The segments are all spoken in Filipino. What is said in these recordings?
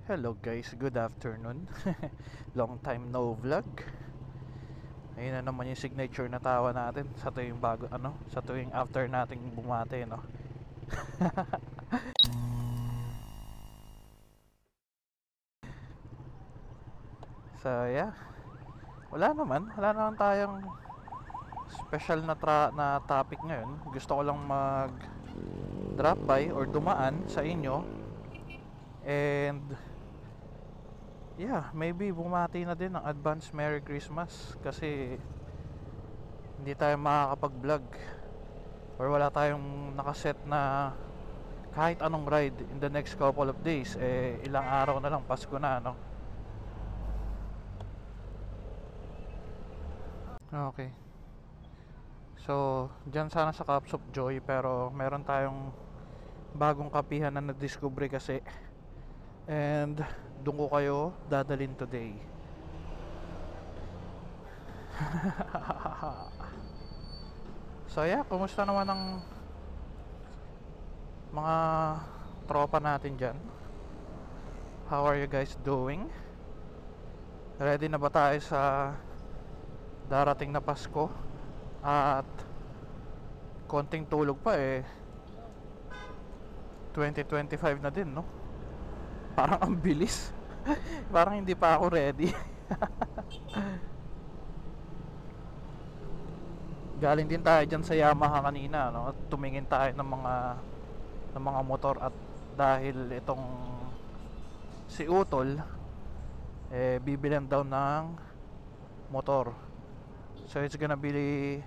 Hello guys, good afternoon. Long time no vlog. Ayun na naman yung signature na tawa natin sa tuwing sa tuwing after nating bumate, no. So yeah, wala naman tayong special na topic ngayon. Gusto ko lang mag drop by or dumaan sa inyo and yeah, maybe bumati na din ng advance Merry Christmas kasi hindi tayo makakapag-vlog or wala tayong nakaset na kahit anong ride in the next couple of days. Ilang araw na lang Pasko na, no? Okay. So, dyan sana sa Cups of Joy, pero meron tayong bagong kapihan na na-discover kasi, and doon ko kayo dadalhin today. So yeah, kumusta naman ang mga tropa natin dyan? How are you guys doing? Ready na ba tayo sa darating na Pasko? At konting tulog pa 2025 na din, no? Parang ang bilis. Parang hindi pa ako ready. Galing din tayo dyan sa Yamaha kanina, no? At tumingin tayo ng mga motor, at dahil itong si Utol bibilan daw ng motor. So it's gonna be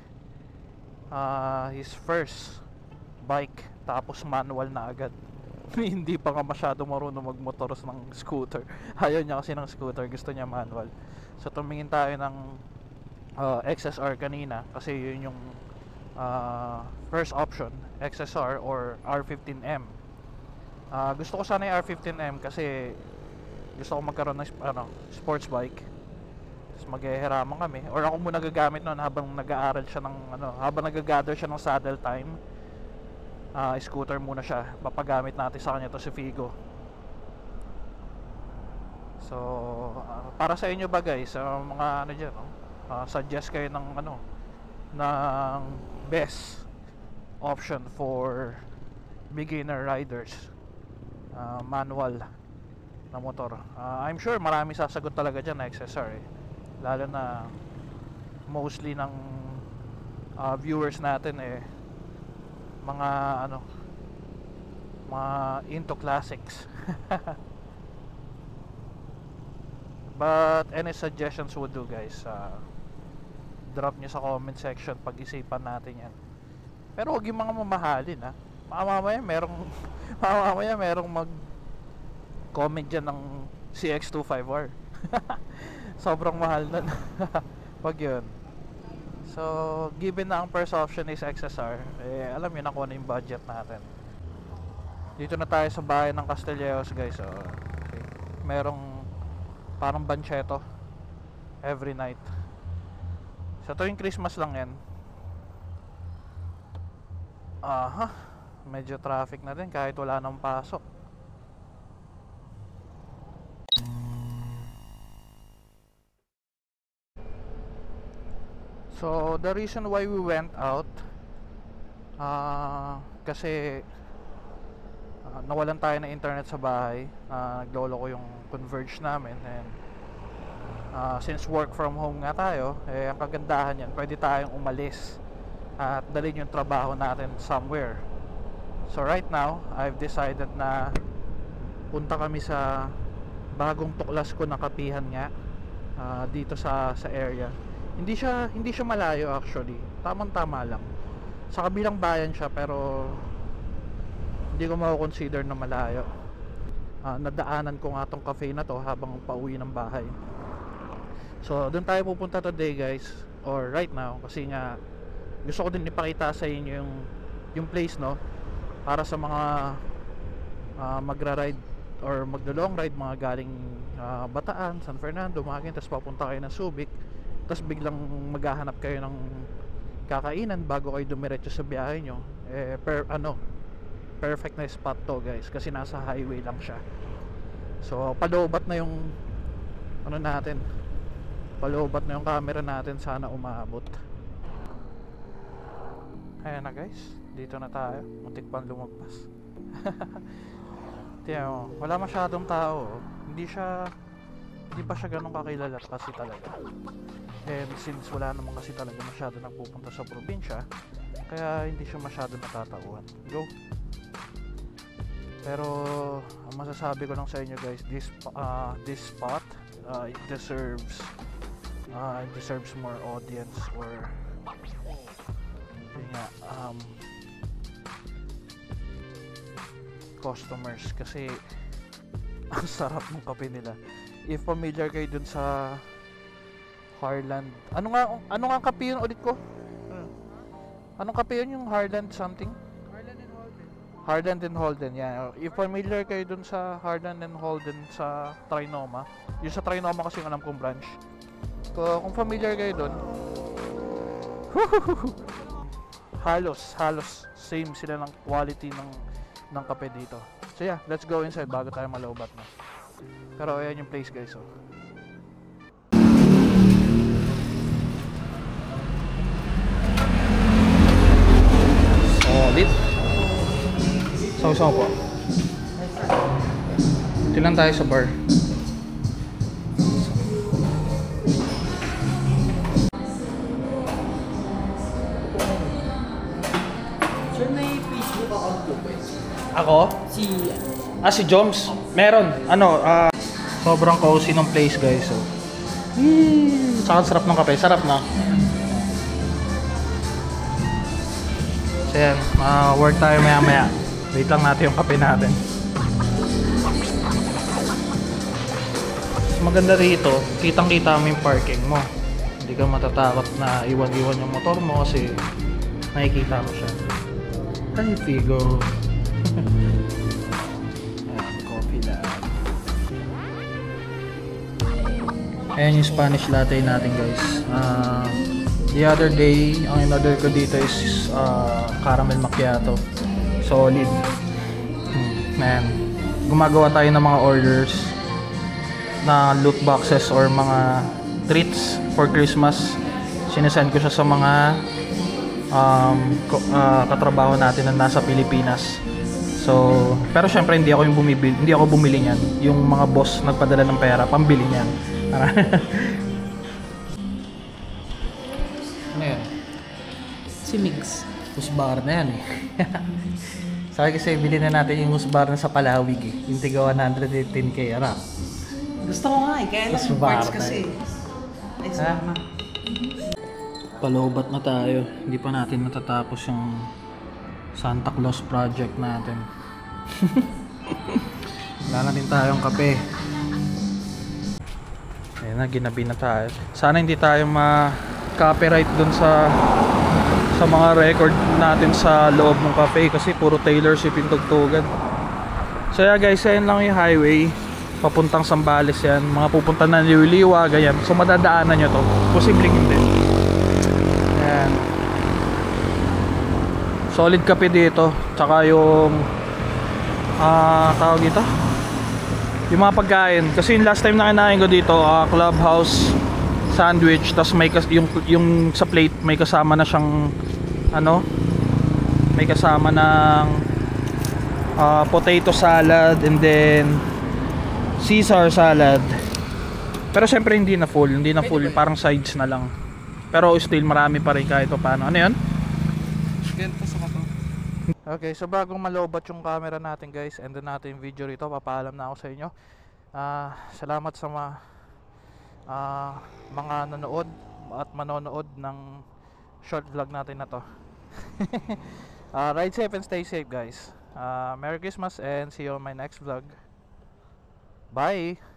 his first bike, tapos manual na agad. Hindi pa nga masyado marunong magmotoros ng scooter. Ayaw niya kasi ng scooter, gusto niya manual. So tumingin tayo ng XSR kanina kasi yun yung first option, XSR or R15M. Gusto ko sana yung R15M kasi gusto ko magkaroon ng sports bike. Tapos maghihiraman kami, or ako muna gagamit noon habang nag-aaral siya habang nag-gather siya ng saddle time. Scooter muna siya, papagamit natin sa kanya to si Figo. So para sa inyo ba guys, mga dyan, no? Suggest kayo ng best option for beginner riders, manual na motor. I'm sure marami sasagot talaga dyan na XSR lalo na mostly ng viewers natin mga into classics. But any suggestions would do guys. Drop nyo sa comment section, pag-isipan natin yan. Pero huwag yung mga mamahalin mamaya merong mag comment dyan ng CX-25R. Sobrang mahal nun. Wag yun. So given na ang first option is XSR, alam yun na kung ano yung budget natin. Dito na tayo sa bahay ng Castilleos guys. Okay. Merong parang bancheto every night. Sa tuwing Christmas lang yan. Medyo traffic na din kahit wala nang pasok. So the reason why we went out kasi nawalan tayo ng internet sa bahay. Naglolo ko yung Converge namin, and since work from home nga tayo, ang kagandahan yan, pwede tayong umalis at dalhin yung trabaho natin somewhere. So right now I've decided na punta kami sa bagong tuklas ko na kapihan nga dito sa area. Hindi siya malayo actually, tamang-tama lang. Sa kabilang bayan siya, pero hindi ko mako-consider na malayo. Nadaanan ko nga tong cafe na to habang pauwi ng bahay. So doon tayo pupunta today guys, or right now, kasi nga gusto ko din ipakita sa inyo yung place, no, para sa mga magra-ride or maglo-long ride, mga galing Bataan, San Fernando, mga ganyan, tapos papunta kayo ng Subic, tapos biglang maghahanap kayo ng kakainan bago kayo dumiretso sa biyahe nyo. Perfect na spot to guys, kasi nasa highway lang siya. So paloobat na yung ano natin, paloobat na yung camera natin, sana umabot. Ayan na guys, dito na tayo, muntik pang lumagpas. Tiyan mo, wala masyadong tao, hindi pa siya ganun kakilala kasi talaga. And since wala naman kasi talaga masyado nagpupunta sa probinsya, kaya hindi siya masyado natatauhan. Go! Pero ang masasabi ko lang sa inyo guys, this spot, it deserves more audience, or yun nga, customers, kasi ang sarap ng kape nila. If familiar kayo dun sa Harland, ano nga kape yun ulit ko? Anong kape yun, yung Harland something? Harland and Holden, yeah. If familiar kayo dun sa Harland and Holden sa Trinoma, yung sa Trinoma kasi yung alam kong branch. Kung familiar kayo dun, halos same sila ng quality ng kape dito. So yeah, let's go inside bago tayo maloobat na. Pero ayan yung place guys, oh. Solid. Sausaw po. Ito lang tayo sa bar. Sir, may Facebook account po ba? Ako? Si Joms. Meron. Sobrang cozy ng place guys, so. Saka sarap ng kape. Sarap na. So yan, work tayo maya. Wait lang natin yung kape natin. Maganda rito, kitang-kita mo yung parking mo. Hindi ka matatakot na iwan-iwan yung motor mo kasi nakikita mo siya. Ay, Figo. Coffee lang. Ayan yung Spanish latte natin guys. The other day, ang in-order ko dito is caramel macchiato. Solid. Man, gumagawa tayo ng mga orders na loot boxes or mga treats for Christmas. Sinesend ko siya sa mga katrabaho natin na nasa Pilipinas. So, pero syempre hindi ako bumili niyan. Yung mga boss nagpadala ng pera, pambili niyan. Ano yan? Si Migs. Husbar na yan eh. Sabi kasi bilhin na natin yung husbar na sa Palawig eh. Yung tiga 110k ara. Gusto ko nga eh, kaya lang yung Husbar parts kasi. Ay, Ha? sama. Paloobat na tayo. Hindi pa natin natatapos yung Santa Claus project natin. Wala na din tayong kape. Ayun na, ginabi na tayo. Sana hindi tayo ma-copyright dun sa mga record natin sa loob ng cafe kasi puro Taylor Swift yung tugtugan. So yeah guys, ayun lang yung highway papuntang Zambales yan. Mga pupunta na Liwliwa, ganyan. So madadaanan nyo to. Posibleng hindi. Ayan. Solid kape dito. Tsaka yung tawag dito, yung mga pagkain. Kasi yung last time na kinain ko dito, Clubhouse sandwich, tas may yung sa plate may kasama na siyang may kasama ng potato salad and then Caesar salad. Pero syempre hindi na full, parang sides na lang. Pero still marami pa rin kahit paano. Ano 'yan? Ganito sa kato. Okay, so bagong malobat yung camera natin guys, end na natin yung video rito. Papaalam na ako sa inyo. Salamat sa mga nanood at manonood ng short vlog natin na to. Ride safe and stay safe guys. Merry Christmas and see you on my next vlog. Bye!